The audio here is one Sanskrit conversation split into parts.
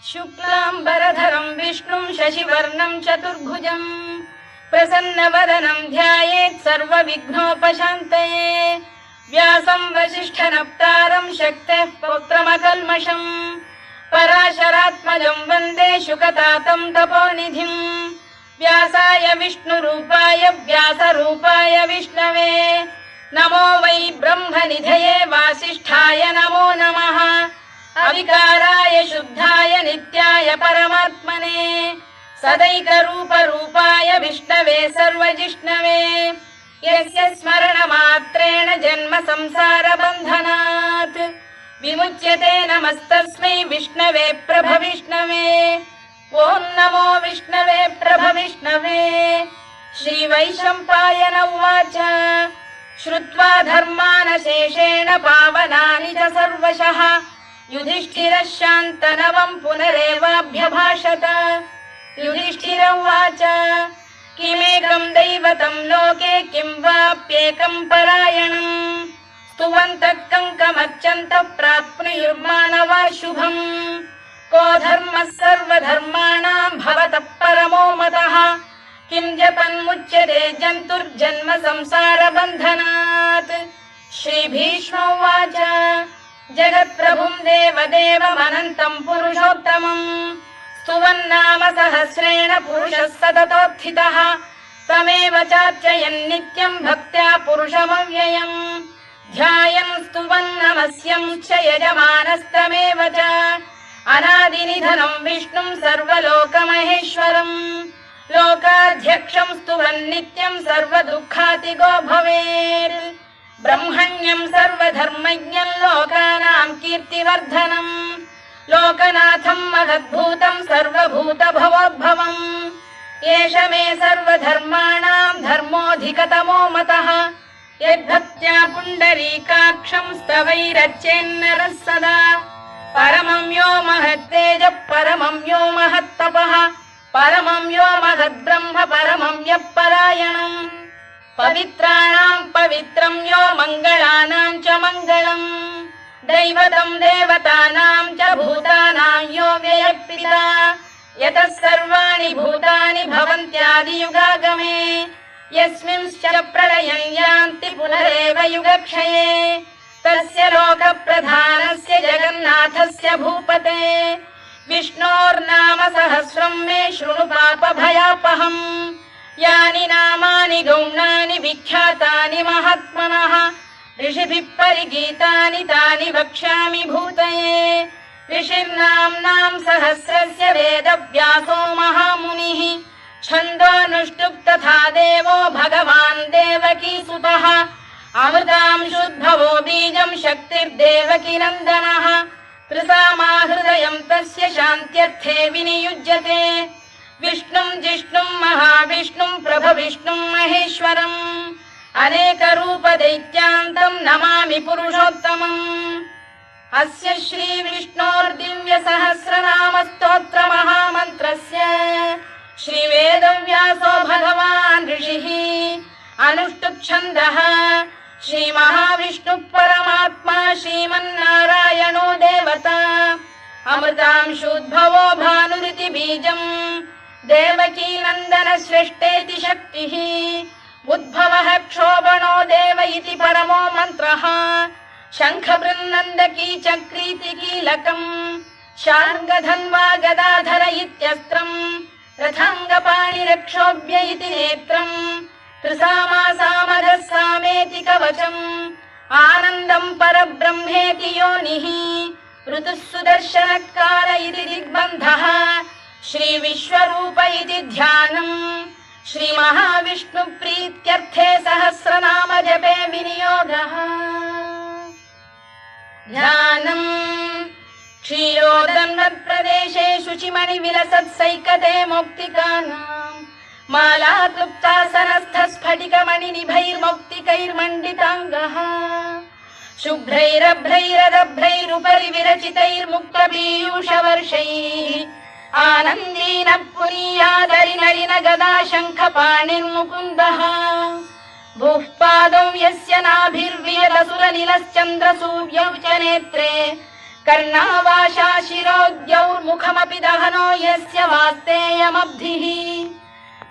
शुक्लाम्बरधरं विष्णुं शशिवर्णं चतुर्भुजं प्रसन्नवदनं ध्यायेत् सर्वविघ्नोपशान्तये। व्यासं वसिष्ठनप्तारं शक्तेः पौत्रमकल्मषं पराशरात्मजं वन्दे शुकतातं तपोनिधिं। व्यासाय विष्णुरूपाय व्यासरूपाय विष्णवे नमो वै ब्रह्मनिधये वासिष्ठाय नमो नमः। अविकाराय शुद्धाय नित्याय परमात्मने सदैकरूपरूपाय विष्णवे सर्वजिष्णवे यस्य स्मरणमात्रेण जन्म संसारबन्धनात् विमुच्यते। नमस्तस्मै विष्णवे प्रभविष्णवे। ॐ नमो विष्णवे प्रभविष्णवे। श्रीवैशम्पायन उवाच श्रुत्वा धर्मानशेषेण पावनानि च सर्वशः युधिष्ठिरः शान्तनवं पुनरेवाभ्यभाषत। युधिष्ठिर उवाच किमेकं दैवतं लोके किं वाप्येकं परायणं स्तुवन्तः कङ्कमर्चन्तः प्राप्नुयुर्मानवा शुभम्। को धर्मः सर्वधर्माणां भवतः परमो मतः किं जपन्मुच्यते जन्तुर्जन्म संसारबन्धनात्। श्रीभीष्म उवाच जगत्प्रभुं देवदेवमनन्तं पुरुषोत्तमं स्तुवन्नाम सहस्रेण पुरुषः सततोत्थितः तमेव चार्चयन् नित्यं भक्त्या पुरुषमव्ययम् ध्यायन् स्तुवन् नमस्यं च यजमानस्तमेव च अनादिनिधनं विष्णुं सर्वलोकमहेश्वरं लोकाध्यक्षं स्तुवन् नित्यं सर्वदुःखातिगो भवेत्। ब्रह्मण्यं सर्वधर्मज्ञं लोकानां कीर्तिवर्धनं लोकनाथं महद्भूतं सर्वभूतभवोद्भवम् एष मे सर्वधर्माणां धर्मोऽधिकतमो मतः यद्भक्त्या पुण्डरीकाक्षं स्तवैरच्चेन्नरः सदा परमं यो महत्तेजः परमं यो महत्तपः परमं यो महद्ब्रह्म परमं यः परायणम् पवित्राणां पवित्रं यो मङ्गलानां च मङ्गलम् दैवतं देवतानां च भूतानां यो व्ययः यतः सर्वाणि भूतानि भवन्त्यादियुगागमे यस्मिंश्च प्रलयं यान्ति पुनरेव युगक्षये तस्य लोकप्रधानस्य जगन्नाथस्य भूपते विष्णोर्नाम सहस्रं मे शृणु पापभयापहम् यानि नामानि गौणानि विख्यातानि महात्मनः ऋषिभिः परिगीतानि तानि वक्ष्यामि भूतये। ऋषिर्नाम्नां सहस्रस्य वेदव्यासो महामुनिः छन्दोऽनुष्टुप् तथा देवो भगवान् देवकीसुतः अमृतांशुद्भवो बीजं शक्तिर्देवकी नन्दनः त्रिसामा हृदयं तस्य शान्त्यर्थे विनियुज्यते विष्णुं जिष्णुं महाविष्णुं प्रभविष्णुं महेश्वरम् अनेकरूपदैत्यान्तं नमामि पुरुषोत्तमम्। अस्य श्रीविष्णोर्दिव्यसहस्रनामस्तोत्रमहामन्त्रस्य श्रीवेदव्यासो भगवान् ऋषिः अनुष्टुप्-छन्दः श्रीमहाविष्णुः परमात्मा श्रीमन्नारायणो देवता अमृतांशुद्भवो भानुरिति बीजम् देवकी नन्दन श्रेष्ठेति शक्तिः उद्भवः क्षोभणो देव इति परमो मन्त्रः शङ्खबृन्नन्दकी चक्रीति कीलकम् शार्ङ्गधन्वा गदाधर इत्यस्त्रम् रथाङ्गपाणिरक्षोभ्य इति नेत्रम् त्रिसामा सामगः सामेति कवचम् आनन्दम् परब्रह्मेति योनिः ऋतुः सुदर्शनकाल इति दिग्बन्धः श्रीविश्वरूप इति ध्यानम् श्रीमहाविष्णुप्रीत्यर्थे सहस्रनाम जपे विनियोगः। ध्यानम् क्षीरोदन्वत्प्रदेशे शुचिमणिविलसत्सैकते मौक्तिकानाम् मालाक्लुप्तासनस्थस्फटिकमणिनिभैर्मौक्तिकैर्मण्डिताङ्गः शुभ्रैरभ्रैरदभ्रैरुपरि विरचितैर्मुक्तपीयूषवर्षैः आनन्दीन पुरीयादरिनलिन गदा शङ्खपाणिर्मुकुन्दः भूः पादौ यस्य नाभिर्वियलसुरनिलश्चन्द्रसूर्यौ च नेत्रे कर्णावाशा शिरोद्यौर्मुखमपि दहनो यस्य वास्तेयमब्धिः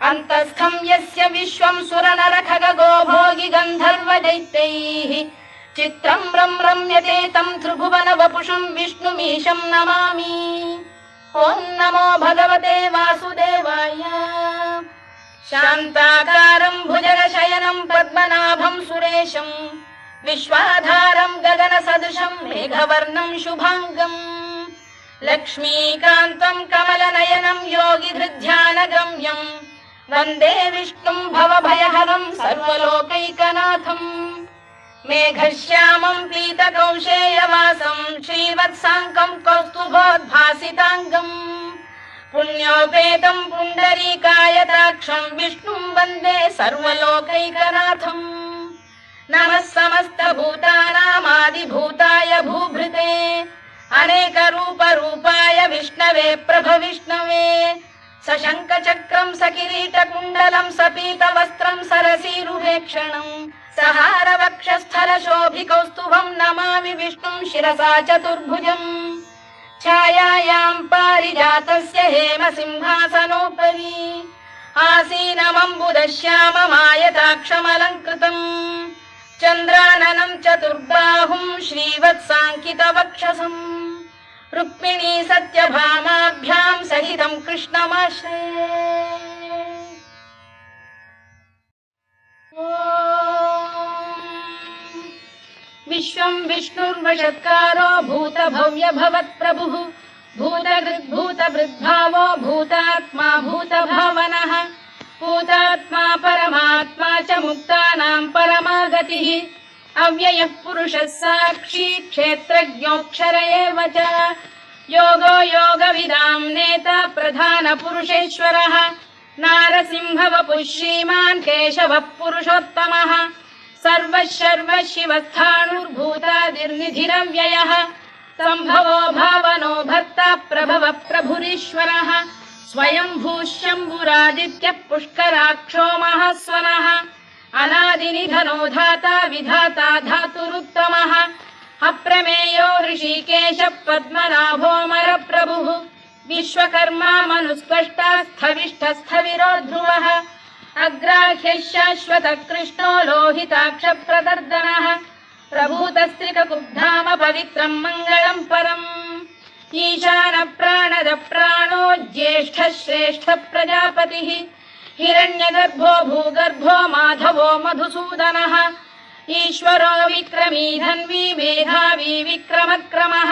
अन्तस्थं यस्य विश्वं सुरनरखगो भोगि गन्धर्वदैत्यैः चित्रं रम्यते तं त्रिभुवन वपुषं विष्णुमीशं नमामि। ॐ नमो भगवते वासुदेवाय। शान्ताकारं भुजगशयनं पद्मनाभं सुरेशं विश्वाधारं गगनसदृशं मेघवर्णं शुभाङ्गम् लक्ष्मीकान्तं कमलनयनं योगिधृध्यानगम्यं वन्दे विष्णुं भवभयहरं सर्वलोकैकनाथम्। मेघश्यामं पीतकौशेयवासं श्रीवत्साङ्कं कौस्तुभोद्भासिताङ्गम् पुण्योपेतं पुण्डरीकायताक्षं विष्णुं वन्दे सर्वलोकैकनाथम्। नमः समस्तभूतानामादिभूताय भूभृते अनेकरूपरूपाय विष्णवे प्रभविष्णवे सशङ्खचक्रं सकिरीटकुण्डलं सपीतवस्त्रं सरसीरुहेक्षणं सहारवक्षस्थलशोभिकौस्तुभं नमामि विष्णुं शिरसा चतुर्भुजम्। छायायां पारिजातस्य हेमसिंहासनोपरि आसीनमम्बुदश्याममायताक्षमलङ्कृतम् चन्द्राननं चतुर्बाहुं श्रीवत्साङ्कितवक्षसम् रुक्मिणी सत्यभामाभ्यां सहितं कृष्णमाश्रये। विश्वं विष्णुर्वषत्कारो भूतभव्य भवत्प्रभुः भूतभृद्भावो भूतात्मा भूतभावनः भूतात्मा परमात्मा च मुक्तानां परमागतिः अव्ययः पुरुषः साक्षी क्षेत्रज्ञोऽक्षर एव च योगो योगविदां नेता प्रधानपुरुषेश्वरः नारसिंहवपुः श्रीमान् केशवः पुरुषोत्तमः सर्वः शिवस्थाणुर्भूतादिर्निधिरव्ययः सम्भवो भावनो भर्ता प्रभवः प्रभुरीश्वरः स्वयंभूः शम्भुरादित्यः पुष्कराक्षो महास्वनः अनादिनिधनो धाता विधाता धातुरुत्तमः अप्रमेयो ऋषिकेशः पद्मनाभोऽमर प्रभुः विश्वकर्मा मनुस्पष्टा स्थविष्ठस्थविरो ध्रुवः अग्राह्यः शाश्वतः कृष्णो लोहिताक्षप्रदर्दनः प्रभूतस्त्रिककुब्धाम पवित्रं मङ्गलं परम् ईशान प्राणद प्राणो ज्येष्ठः श्रेष्ठः प्रजापतिः हिरण्यगर्भो भूगर्भो माधवो मधुसूदनः ईश्वरो विक्रमी धन्वी मेधावी विक्रमक्रमः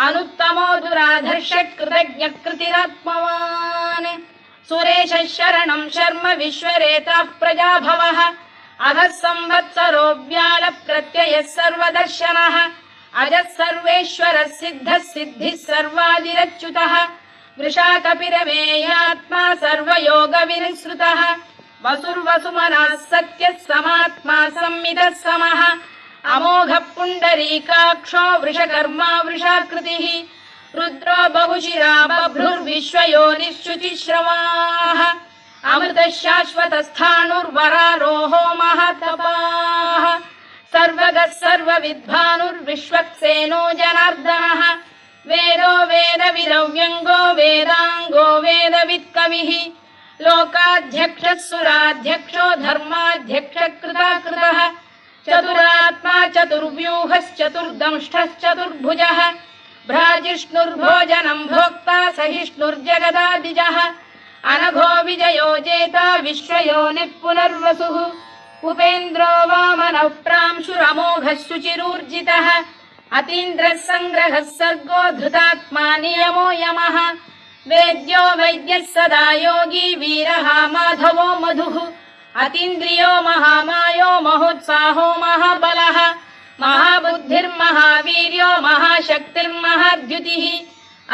अनुत्तमो दुराधर्षः कृतज्ञः कृतिरात्मवान् सुरेशः शरणं शर्म विश्वरेताः प्रजाभवः अधः संवत्सरो व्याल प्रत्ययः सर्वदर्शनः अजः सर्वेश्वरः सिद्धः सिद्धिः सर्वादिरच्युतः वृषाकपिरमेयात्मा सर्वयोगविनिसृतः वसुर्वसुमनः सत्यः समात्मा संमितः समः अमोघः पुण्डरीकाक्षो वृषकर्मा वृषाकृतिः रुद्रो बहुशिरा बभ्रुर्विश्वयोनिश्चुतिश्रवाः अमृतः शाश्वतस्थाणुर्वरारोहो महातपाः सर्वगः सर्वविद्भानुर्विश्वक्सेनो जनार्दनः वेदो वेदविदव्यङ्गो वेदाङ्गो वेदवित्कविः लोकाध्यक्षः सुराध्यक्षो धर्माध्यक्षः कृताकृतः चतुरात्मा चतुर्व्यूहश्चतुर्दंष्टश्चतुर्भुजः भ्राजिष्णुर्भोजनं भोक्ता सहिष्णुर्जगदादिजः अनघो विजयो जेता विश्वयोनिः पुनर्वसुः उपेन्द्रो वामनः प्रांशुरमोघः शुचिरूर्जितः अतीन्द्रः सङ्ग्रहः सर्गो धृतात्मा नियमो यमः वेद्यो वैद्यः सदा योगी वीरः माधवो मधुः अतीन्द्रियो महामायो महोत्साहो महाबलः महाबुद्धिर्महावीर्यो महाशक्तिर्महाद्युतिः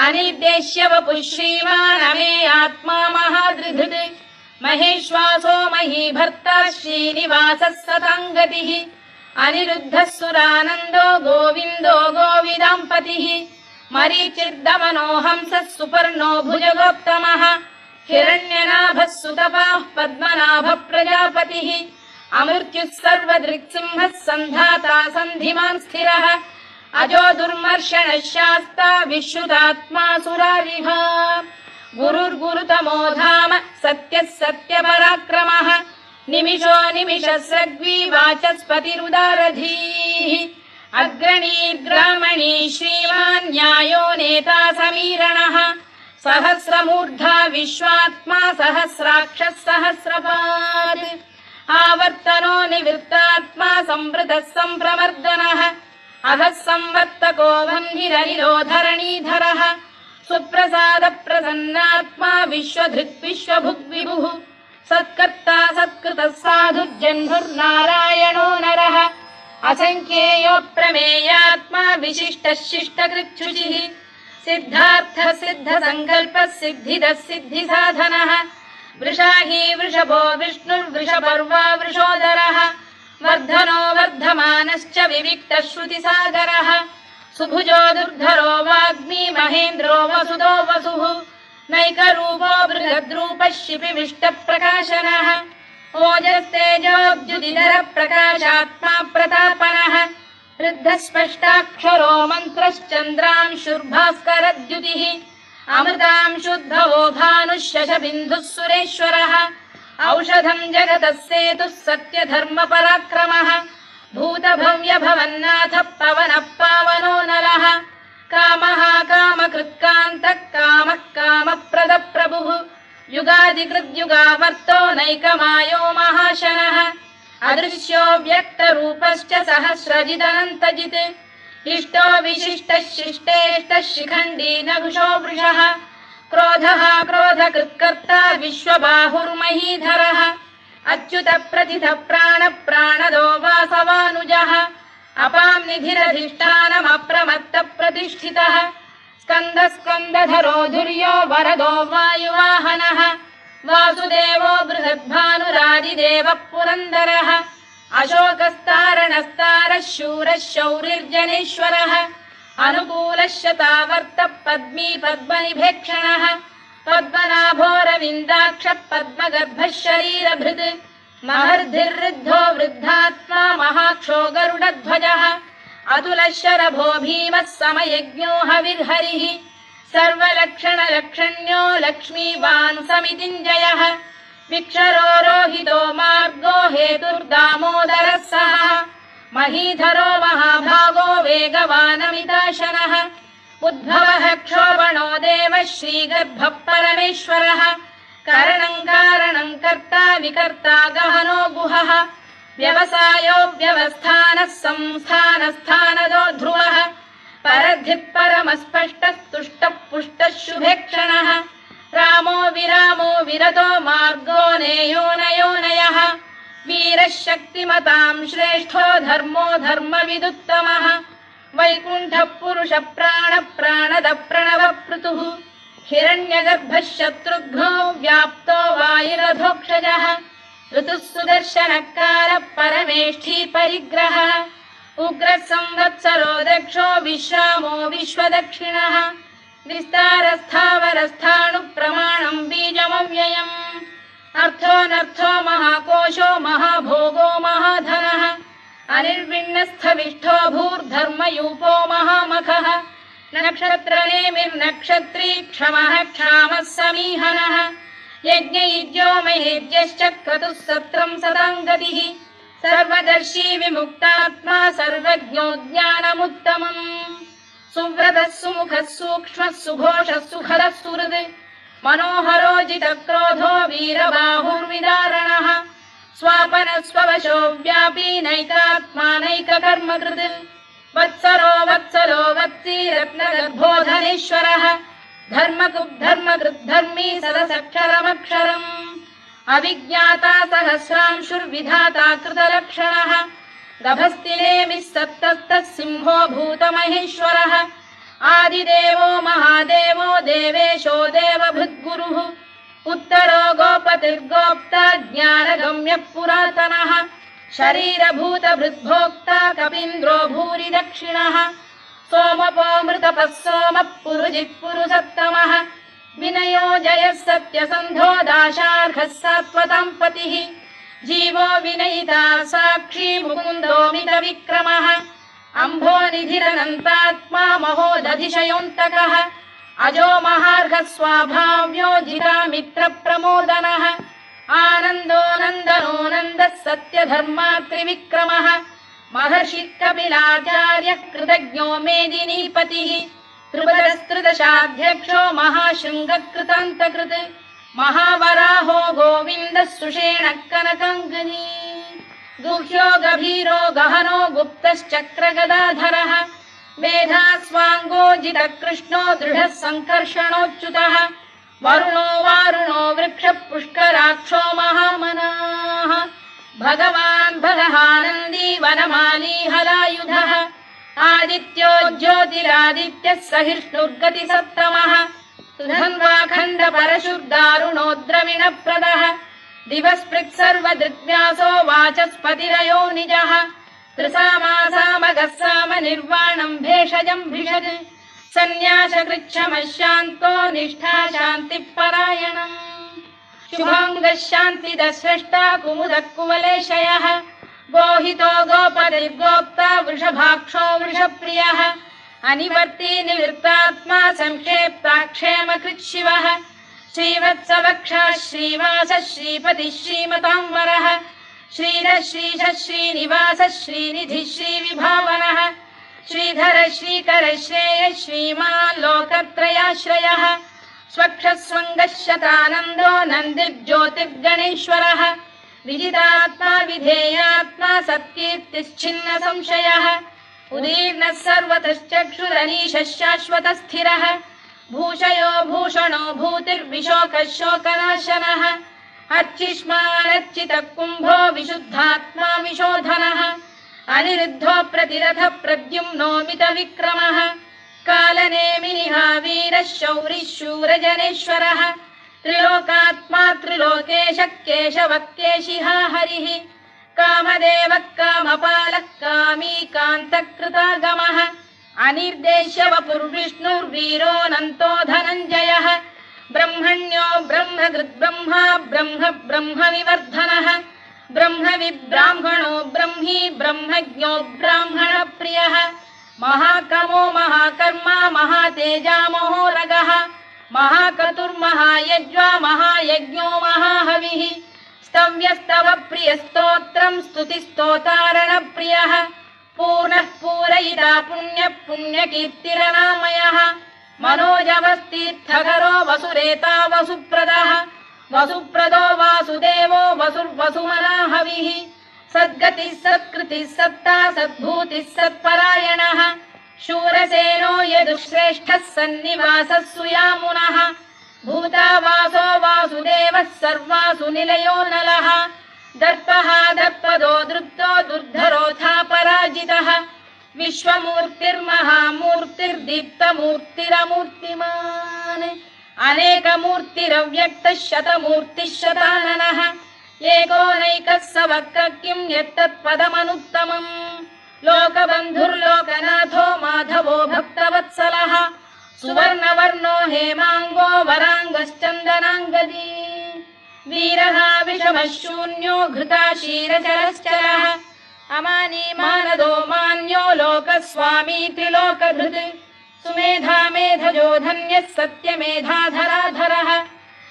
अनिर्देश्य वपुः श्रीमान् अमे आत्मा महाधृधृत् महेश्वासो महीभर्ता श्रीनिवासः सताङ्गतिः अनिरुद्धः सुरानन्दो गोविन्दो गोविदाम्पतिः मरीचिर्दमनो हंसः सुपर्णो भुजगोत्तमः हिरण्यनाभः सुतपाः पद्मनाभः प्रजापतिः अमृत्युः सर्वदृक्सिंहः सन्धाता सन्धिमान् स्थिरः अजो दुर्मर्षणः शास्ता विश्रुतात्मा सुरारिः गुरुर्गुरुतमो धाम सत्यः सत्यपराक्रमः निमिषो निमिषस्रग्वी वाचस्पतिरुदारधीः अग्रणीर्ग्रामणी श्रीमान् न्यायो नेता समीरणः सहस्रमूर्धा विश्वात्मा सहस्राक्षः सहस्रपात् आवर्तनो निवृत्तात्मा संवृतः सम्प्रवर्धनः अधः संवर्तको वह्निरनिलो धरणीधरः सुप्रसाद प्रसन्नात्मा विश्वधृत् विश्वभुग्विभुः सत्कर्ता सत्कृतः साधुर्जह्नुर्नारायणो नरः असंख्येयो प्रमेयात्मा विशिष्टः शिष्टकृच्छुचिः सिद्धार्थः सिद्धसङ्कल्पः सिद्धिदः सिद्धिसाधनः वृषाही वृषभो विष्णुर्वृषपर्वा वृषोदरः वर्धनो वर्धमानश्च विविक्तः श्रुतिसागरः सुभुजो दुर्धरो वाग्मी महेन्द्रो वसुदो वसुः नैकरूपो बृहद्रूपः शिपिविष्टप्रकाशनः ओजस्तेजोद्युदिधर प्रकाशात्मा प्रतापनः वृद्धस्पष्टाक्षरो मन्त्रश्चन्द्रांशुर्भास्करद्युतिः अमृतांशुद्भवो भानुः शशबिन्दुः सुरेश्वरः औषधम् जगतः सेतुः सत्यधर्मपराक्रमः भूतभव्यभवन्नाथः पवनः पावनो नरः कामः कामकृत्कान्तः कामः कामप्रदप्रभुः युगादिकृद्युगावर्तो नैकमायो महाशनः अदृश्यो व्यक्तरूपश्च सहस्रजिदनन्तजित् इष्टो विशिष्टः शिष्टेष्टः शिखण्डी नकुशो वृषः क्रोधः क्रोधकृत्कर्ता विश्वबाहुर्महीधरः अच्युत प्रतिथ प्राण प्राणदो वासवानुजः अपां निधिरधिष्ठानमप्रमत्त प्रतिष्ठितः स्कन्द स्कन्दधरो धुर्यो वरदो वायुवाहनः वासुदेवो बृहद्भानुरादिदेवः पुरन्दरः अशोकस्तारणस्तारः शूरः शौरिर्जनेश्वरः अनुकूलः शतावर्तः पद्मी पद्मनिभेक्षणः पद्मनाभोरविन्दाक्षः पद्मगर्भः शरीरभृत् महर्धिर्वृद्धो वृद्धात्मा महाक्षो गरुडध्वजः अतुलः शरभो भीमः समयज्ञो हविर्हरिः सर्वलक्षणलक्षण्यो लक्ष्मीवान् समितिञ्जयः विक्षरो रोहितो मार्गो हेतुर्दामोदरः सः महीधरो महाभागो वेगवानमिताशनः उद्भवः क्षोभणो देवः श्रीगर्भः परमेश्वरः करणं कारणं कर्ता विकर्ता गहनो गुहः व्यवसायो व्यवस्थानः संस्थानस्थानदो ध्रुवः परद्धिः परमस्पष्टस्तुष्टः पुष्टः शुभेक्षणः रामो विरामो विरतो मार्गो नेयोनयोनयः वीरः शक्तिमतां श्रेष्ठो धर्मो धर्मविदुत्तमः वैकुण्ठः पुरुष प्राण प्राणद प्रणवपृतुः हिरण्यगर्भः शत्रुघ्नो व्याप्तो वायुरधोक्षजः ऋतुः सुदर्शनकारः परमेष्ठी परिग्रहः उग्रः संवत्सरो दक्षो विश्रामो विश्वदक्षिणः विस्तारस्थावरस्थाणुः प्रमाणं बीजमव्ययम् अर्थोऽनर्थो महाकोशो महाभोगो महाधनः अनिर्विण्णस्थविष्ठो भूर्धर्मयूपो महामखः नक्षत्रनेमिर्नक्षत्री क्षमः क्षामः समीहनः यज्ञयुज्यो महेज्यश्च क्रतुः सत्रं सदाङ्गतिः सर्वदर्शी विमुक्तात्मा सर्वज्ञो ज्ञानमुत्तमम् सुव्रतः सुमुखः सूक्ष्मः सुघोषः सुखदः सुहृद् मनोहरो जितक्रोधो वीरबाहुर्विदारणः स्वापनः स्ववशो व्यापी नैकात्मा नैककर्मकृत् वत्सरो वत्सलो वत्सी रत्नगर्भोधनेश्वरः धर्मकृद्धर्मी सदसक्षरमक्षरम् अविज्ञाता सहस्रांशुर्विधाता कृतलक्षणः गभस्तिनेमिः सप्तस्तः सिंहो भूतमहेश्वरः आदिदेवो महादेवो देवेशो देवभृद्गुरुः उत्तरो गोपतिर्गोप्ता ज्ञानगम्यः पुरातनः शरीरभूतभृद्भोक्ता कपीन्द्रो भूरि दक्षिणः सोमपोऽमृतपः सोमः पुरुजित् पुरुषत्तमः विनयो जयः सत्यसन्धो दाशार्हः सात्वतां पतिः जीवो विनयिता साक्षी मुकुन्दो मितविक्रमः अम्भोनिधिरनन्तात्मा महोदधिशयोऽन्तकः अजो महार्घः स्वाभाव्यो जितामित्रप्रमोदनः आनन्दो नन्दनो नन्दः सत्यधर्मात्रिविक्रमः महर्षि कपिलाचार्यः कृतज्ञो मेदिनीपतिः त्रिपदस्त्रिदशाध्यक्षो महाशृङ्गकृतान्तकृत् महावराहो गोविन्दः सुषेणः कनकाङ्गनी गुह्यो गभीरो गहनो गुप्तश्चक्रगदाधरः मेधास्वाङ्गोजितः कृष्णो दृढः सङ्कर्षणोच्युतः वरुणो वारुणो वृक्षः पुष्कराक्षो महामनाः भगवान् भगहानन्दी वनमाली हलायुधः आदित्यो ज्योतिरादित्यः सहिष्णुर्गतिसत्तमः सुधन्वाखण्ड परशुर्दारुणो द्रविणप्रदः दिवस्पृक् सर्वदृग्व्यासो वाचस्पतिरयो निजः त्रिसामासामगः साम निर्वाणम् भेषजम् भिषज सन्न्यासकृच्छमः शान्तो निष्ठा शान्तिपरायणम् शुभाङ्गः शान्तिदः स्रष्टा कुमुदः कुवलेशयः गोहितो गोपतिर्गोप्ता वृषभाक्षो वृषप्रियः अनिवर्ती निवृत्तात्मा संक्षेप्ताक्षेमकृच्छिवः श्रीवत्सवक्षः श्रीवासः श्रीपतिः श्रीमताम्बरः श्रीधः श्रीशः श्रीनिवासः श्रीनिधिः श्रीविभावनः श्रीधर श्रीकर श्रेयः श्रीमान् लोकत्रयाश्रयः स्वक्षः स्वङ्गः शतानन्दो नन्दिर्ज्योतिर्गणेश्वरः विजितात्मा विधेयात्मा सत्कीर्तिश्चिन्न संशयः उदीर्णः सर्वतश्चक्षुरनीशः शाश्वतस्थिरः भूषयो भूषणो भूतिर्विशोकः शोकनाशनः अर्चिष्मानर्चितः कुम्भो विशुद्धात्मा विशोधनः अनिरुद्धो प्रतिरथ प्रद्युम्नो मितविक्रमः कालनेमिनिहा वीरः शौरिः शूरजनेश्वरः त्रिलोकात्मा त्रिलोकेशः केशवः केशिहा हरिः कामदेवः कामपालः कामी कान्तकृतागमः अनिर्देश्य वपुर्विष्णुर्वीरोऽनन्तो धनञ्जयः ब्रह्मण्यो ब्रह्मकृद्ब्रह्मा ब्रह्म ब्रह्मविवर्धनः ब्रह्मविब्राह्मणो ब्रह्मी ब्रह्मज्ञो ब्राह्मणप्रियः महाकमो महाकर्मा महातेजा महोरगः महाक्रतुर्महायज्वा महायज्ञो महाहविः स्तव्यस्तव प्रियस्तोत्रम् स्तुतिस्तोतारणप्रियः पूर्णः पूरयिता पुण्यः पुण्यकीर्तिरनामयः मनोजवस्तीर्थकरो वसुरेता वसुप्रदः वसुप्रदो वासुदेवो वसुर्वसुमनाहविः सद्गतिः सत्कृतिः सत्ता सद्भूतिः सत्परायणः शूरसेनो यदुश्रेष्ठः सन्निवासः सुयामुनः भूतावासो वासुदेवः सर्वासु निलयो नलः दर्पः दर्पदो दृप्तो दुर्धरोऽथा पराजितः विश्वमूर्तिर्महामूर्तिर्दीप्तमूर्तिरमूर्तिमान् अनेकमूर्तिरव्यक्तः शतमूर्तिः शताननः एकोनैकः स वक्र किं यत्तत्पदमनुत्तमम् लोकबन्धुर्लोकनाथो माधवो भक्तवत्सलः सुवर्णवर्णो हेमाङ्गो वराङ्गश्चन्दनाङ्गदी वीरः विषमः शून्यो घृताशीरचरश्चरः अमानी मानदो मान्यो लोकस्वामी त्रिलोकधृत् सुमेधा मेधजो धन्यः सत्यमेधाधराधरः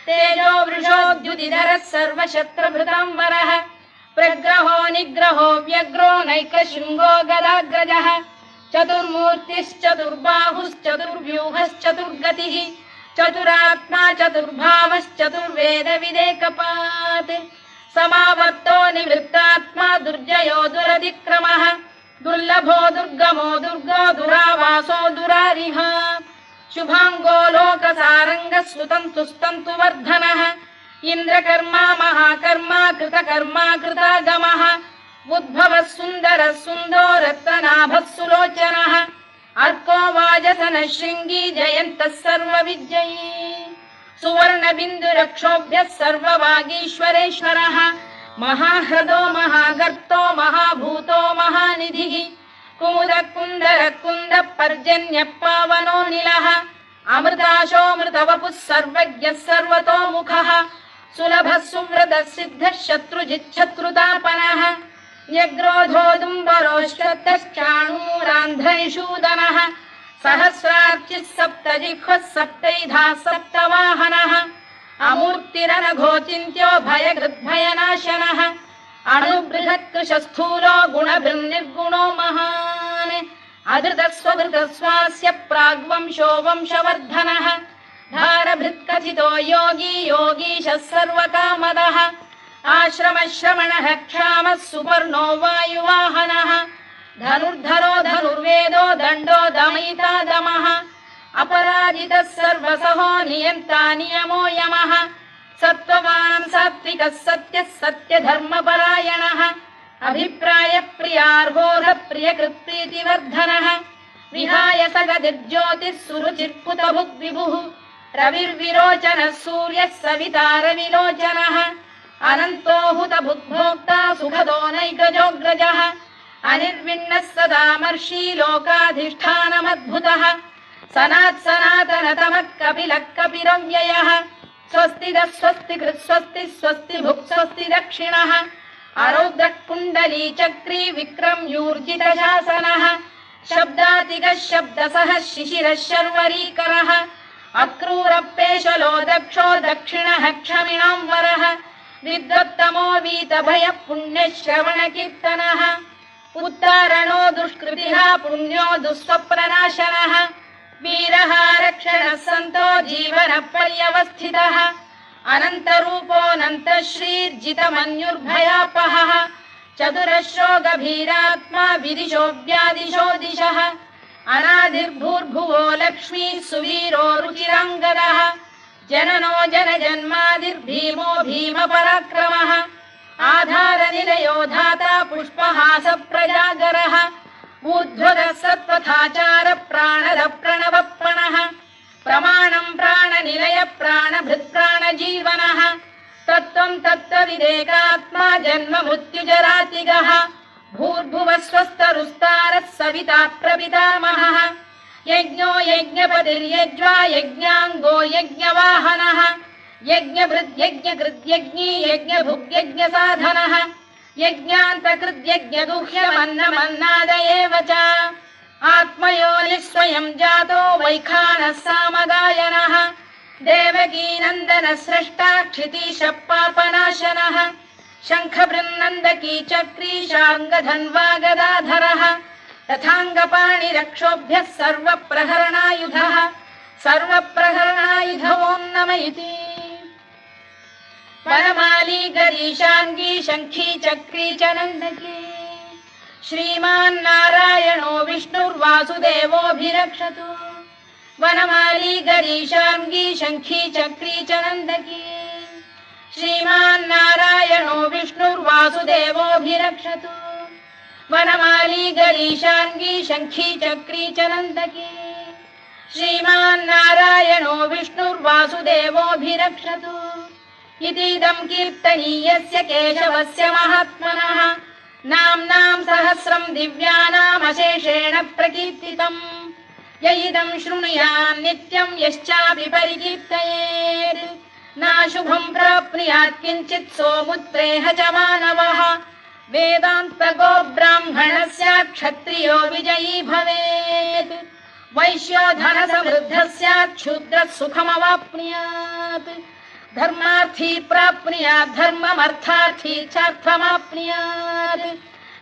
तेजो वृषोद्युतिधरः सर्वशत्रभृताम्बरः प्रग्रहो निग्रहो व्यग्रो नैकशृङ्गो गदाग्रजः चतुर्मूर्तिश्चतुर्बाहुश्चतुर्व्यूहश्चतुर्गतिः चतुरात्मा चतुर्भावश्चतुर्वेदविदेकपात् समावर्तो निवृत्तात्मा दुर्जयो दुरतिक्रमः दुर्लभो दुर्गमो दुर्गो दुरावासो दुरारिः शुभाङ्गो लोकसारङ्गः स्तुतन्तु वर्धनः इन्द्रकर्मा महाकर्मा कृतकर्मा कृतागमः उद्भवः सुन्दरः सुन्दो रत्ननाभः सुलोचनः अर्को वाजसनः शृङ्गी जयन्तः सर्वविजयी सुवर्णबिन्दुरक्षोभ्यः सर्ववागीश्वरेश्वरः महाह्रदो महागर्तो महाभूतो महानिधिः कुमुदः कुन्दरः कुन्दः पर्जन्यः पावनो निलः अमृताशोऽमृतवपुः सर्वज्ञः सर्वतोमुखः सुलभः सुव्रतः सिद्धः शत्रुजिच्छत्रुतापनः न्यग्रोधोदुम्बरोश्वतश्चाणूरान्ध्रैषूदनः सहस्रार्चिः सप्तजिह्वः सप्तैधा सप्तवाहनः अमूर्तिरनघोचिन्त्यो भयकृद्भयनाशनः अणुबृहत्कृशस्थूलो गुणभिर्निर्गुणो महान् अधृतस्वधृतस्वास्य प्राग्वंशो वंशवर्धनः भारभृत्कथितो योगी योगीशः सर्वकामदः आश्रमश्रमणः क्षामः सुपर्णो वायुवाहनः धनुर्धरो धनुर्वेदो दण्डो दमयिता दमः अपराजितः सर्वसहो नियन्ता नियमो यमः सत्त्ववान् सात्विकः सत्यः सत्यधर्मपरायणः अभिप्रायप्रियार्होः प्रियकृत्प्रीतिवर्धनः विहाय सगतिर्ज्योतिः सुरुचिर्पुतभुग्विभुः रविर्विरोचनः सूर्यः सविता रविलोचनः अनन्तो हुतभुग्भोक्ता सुखदो नैकजोऽग्रजः अनिर्विण्णः सदामर्षी लोकाधिष्ठानमद्भुतः सनातनतमः कपिलः कपिरव्ययः स्वस्तिदः स्वस्तिकृत् स्वस्ति स्वस्ति भुक् स्वस्ति दक्षिणः आरौद्रः कुण्डली चक्री विक्रम्यूर्जितशासनः शब्दातिगः शब्दसः शिशिरः शर्वरीकरः अक्रूरपेशलो दक्षो दक्षिणः क्षमिणां वरः विद्वत्तमो वीतभयः पुण्यश्रवणकीर्तनः उत्तारणो दुष्कृतिः पुण्यो दुःस्वप्ननाशनः वीरः रक्षणः सन्तो जीवनपर्यवस्थितः अनन्तरूपोऽनन्तश्रीर्जितमन्युर्भयापहः चतुरश्रो गभीरात्मा विदिशो व्यादिशो दिशः अनादिर्भूर्भुवो लक्ष्मी सुवीरो रुचिराङ्गदः जननो जनजन्मादिर्भीमो भीमपराक्रमः आधारनिलयो धाता पुष्पहास प्रजागरः ऊर्ध्वगः सत्पथाचार प्राणद प्रणवप्रणः प्रमाणं प्राणनिलय प्राणभृत्प्राणजीवनः तत्त्वं तत्त्वविदेकात्मा जन्म मृत्युजरातिगः भूर्भुवः स्वस्तरुस्तारः सविता प्रपितामहः यज्ञो यज्ञपतिर्यज्वा यज्ञाङ्गो यज्ञवाहनः यज्ञभृद्यज्ञकृद्यज्ञी यज्ञभुग्यज्ञसाधनः यज्ञान्तकृद्यज्ञगुह्यमन्नमन्नाद एव च आत्मयोनिः स्वयं जातो वैखानः सामगायनः देवकीनन्दनः स्रष्टा क्षितीशः पापनाशनः शङ्खबृन्नन्दकी चक्री शार्ङ्गधन्वा गदाधरः तथाङ्गपाणिरक्षोभ्यः सर्वप्रहरणायुधः सर्वप्रहरणायुध ॐ नम इति वनमाली गरीशाङ्गी शङ्खी चक्री च नन्दकी श्रीमान्नारायणो विष्णुर्वासुदेवोऽभिरक्षतु वनमाली गरीशाङ्गी शङ्खी चक्री च नन्दकी श्रीमान्नारायणो विष्णुर्वासुदेवोऽभिरक्षतु वनमाली गरीशाङ्गी शङ्खी चक्री च नन्दकी श्रीमान्नारायणो विष्णुर्वासुदेवोऽभिरक्षतु इतीदं कीर्तनीयस्य केशवस्य महात्मनः नाम्नां सहस्रं दिव्यानामशेषेण प्रकीर्तितम् य इदं शृणुयात् नित्यं यश्चापि परिकीर्तयेत् नाशुभं प्राप्नुयात् किञ्चित् सोमुत्रेह च मानवः वेदान्तको ब्राह्मणः स्यात् क्षत्रियो विजयी भवेत् वैश्यो धनसमृद्धः स्यात् शूद्रः सुखमवाप्नुयात् धर्मार्थी प्राप्नुयात् धर्ममर्थार्थी चार्थमाप्नुयात्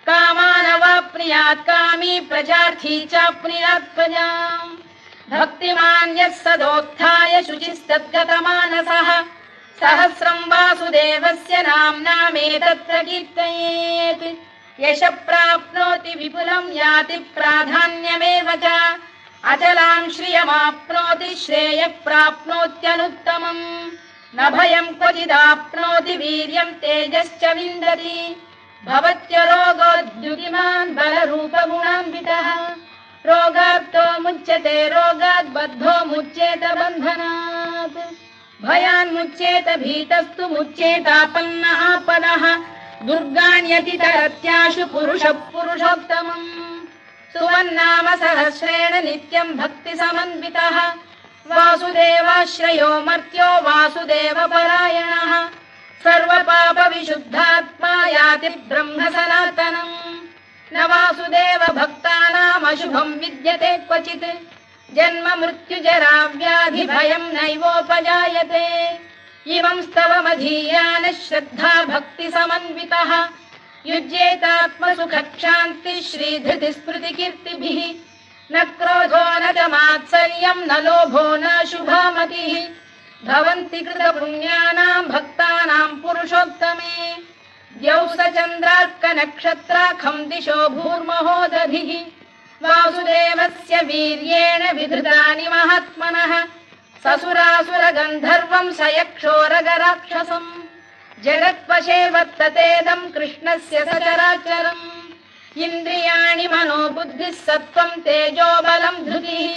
कामानवाप्नुयात् कामी प्रजार्थी चाप्नुयात् प्रजाम् भक्तिमान् यः सदोत्थाय शुचिस्तद्गतमानसः सहस्रं वासुदेवस्य नाम्नामेतत्र कीर्तयेत् यशः प्राप्नोति विपुलं याति प्राधान्यमेव च अचलां श्रियमाप्नोति श्रेयः प्राप्नोत्यनुत्तमम् न भयं क्वचिदाप्नोति वीर्यं तेजश्च विन्दति भवत्य रोगोद्युतिमान् बलरूपगुणान्वितः रोगार्तो मुच्यते रोगात् बद्धो मुच्येत बन्धनात् भयान्मुच्येत भीतस्तु मुच्येतापन्न आपदः दुर्गाण्यतितरत्याशु पुरुषः पुरुषोत्तमम् सुवन्नाम सहस्रेण नित्यं भक्तिसमन्वितः वासुदेवाश्रयो मर्त्यो वासुदेवपरायणः सर्वपापविशुद्धात्मा याति ब्रह्म सनातनम् न वासुदेव भक्तानामशुभं विद्यते क्वचित् जन्म मृत्युजरा व्याधि भयं नैवोपजायते इमं स्तवमधीयानः श्रद्धा भक्ति समन्वितः युज्येतात्मसुखक्षान्तिः श्रीधृतिस्मृतिकीर्तिभिः न क्रोधो न च मात्सर्यं न लोभो न शुभामतिः भवन्ति कृतपुण्यानां भक्तानां पुरुषोत्तमे द्यौः स चन्द्रार्कनक्षत्राखं दिशो भूर्महोदधिः वासुदेवस्य वीर्येण विधृतानि महात्मनः ससुरासुरगन्धर्वं स यक्षोरगराक्षसम् जगत्वशे वर्ततेदं कृष्णस्य सचराचरम् इन्द्रियाणि मनो बुद्धिः सत्त्वं तेजो बलं धृतिः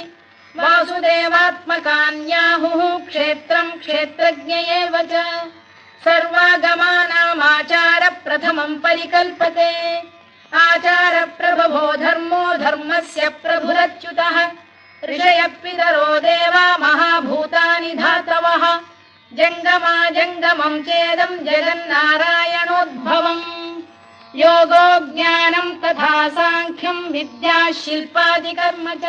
वासुदेवात्मकान्याहुः क्षेत्रं क्षेत्रज्ञ एव च सर्वागमानामाचार प्रथमं परिकल्पते आचार प्रभवो धर्मो धर्मस्य प्रभुरच्युतः ऋषयः पितरो देवा महाभूतानि धातवः जङ्गमा जङ्गमं चेदं जगन्नारायणोद्भवम् योगो ज्ञानं तथा साङ्ख्यं विद्या शिल्पादिकर्म च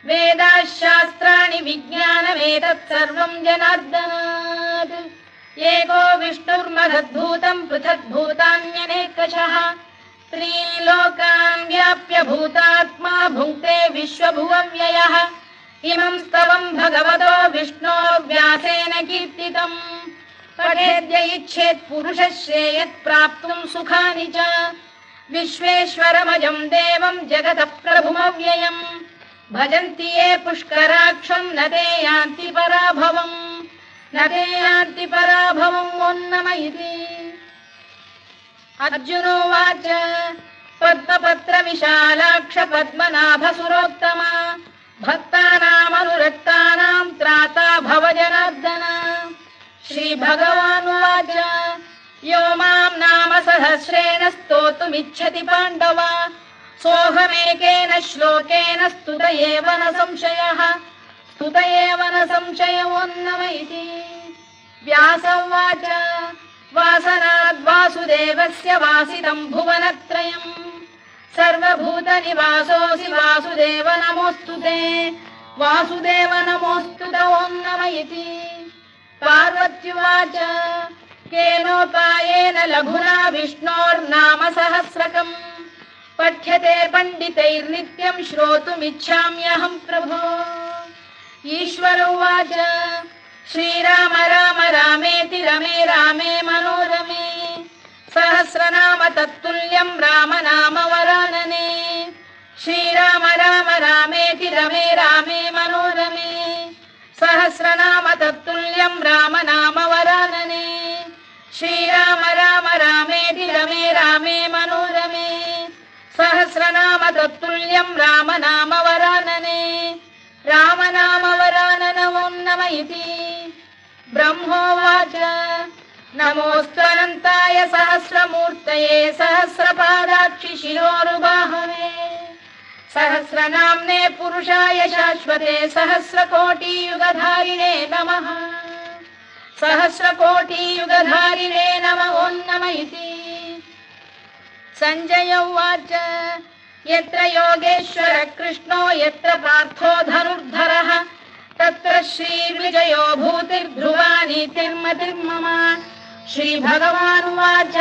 वेदाः शास्त्राणि विज्ञानमेतत् सर्वं जनार्दनात् एको विष्णुर्महद्भूतं पृथग्भूतान्यनेकशः त्रीन् लोकान् व्याप्य भूतात्मा भुङ्क्ते विश्वभुवव्ययः इमं स्तवं भगवतो विष्णोर्व्यासेन कीर्तितम् पठेद्य इच्छेत् पुरुषः श्रेयत् प्राप्तुं सुखानि च विश्वेश्वरमजं देवं जगतः प्रभुमव्ययम् भजन्ति ये पुष्कराक्षं न ते यान्ति पराभवम् न ते यान्ति पराभवम् ओन्नम इति अर्जुनोवाच पद्मपत्र विशालाक्ष पद्मनाभ सुरोत्तमा भक्तानामनुरक्तानां त्राता भव जनार्दन श्रीभगवानुवाच यो मां नाम सहस्रेण स्तोतुमिच्छति पाण्डव सोऽहमेकेन श्लोकेन स्तुत एव न संशयः स्तुत एव न संशयोऽन्नम इति व्यास उवाच वासनाद् वासुदेवस्य वासितं भुवनत्रयम् सर्वभूतनिवासोऽसि वासुदेव नमोऽस्तु ते वासुदेव नमोऽस्तु ते ओन्नम इति पार्वत्युवाच केनोपायेन लघुना विष्णोर्नाम सहस्रकम् पठ्यते पण्डितैर्नित्यं श्रोतुमिच्छाम्यहं प्रभो ईश्वर उवाच श्रीराम राम रामेति रमे रामे मनोरमे सहस्रनाम तत्तुल्यं राम नाम वरानने श्रीराम राम रामेति रमे रामे मनोरमे सहस्रनाम तत्तुल्यं राम नाम वरानने श्रीराम राम रामेति रमे रामे मनोरमे सहस्रनाम तत्तुल्यं राम नाम वरानने राम नाम वरानन ओन्नम इति ब्रह्मोवाच नमोऽस्त्वनन्ताय सहस्रमूर्तये सहस्रपादाक्षि शिरोरुबाहवे सहस्रनाम्ने पुरुषाय शाश्वते सहस्रकोटियुगधारिणे नमः सहस्रकोटियुगधारिणे नमः ओन्नम इति सञ्जय उवाच यत्र योगेश्वर कृष्णो यत्र पार्थो धनुर्धरः तत्र श्रीविजयो भूतिर्ध्रुवा नीतिर्मतिर्मम श्रीभगवानुवाच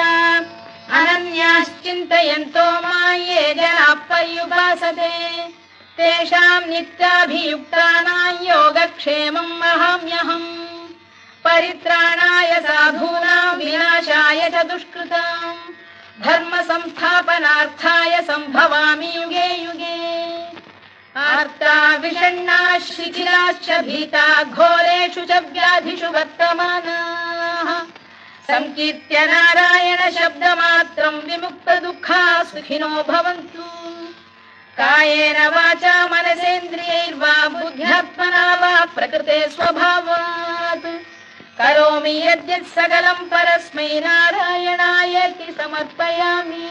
अनन्याश्चिन्तयन्तो मां ये जनाः पर्युपासते तेषां नित्याभियुक्तानां योगक्षेमं वहाम्यहम् परित्राणाय साधूनां विनाशाय च दुष्कृतां धर्म संस्थापनार्थाय संभवामि युगे युगे आर्ता विषण्णा शिथिलाश्च भीता घोरेषु च व्याधिषु वर्तमानाः संकीर्त्य नारायण शब्दमात्रं विमुक्तदुःखा सुखिनो भवन्तु कायेन वाचा मनसेन्द्रियैर्वा बुद्ध्यात्मना वा प्रकृते स्वभावात् करोमि यद्यत् सकलं परस्मै नारायणायेति समर्पयामि।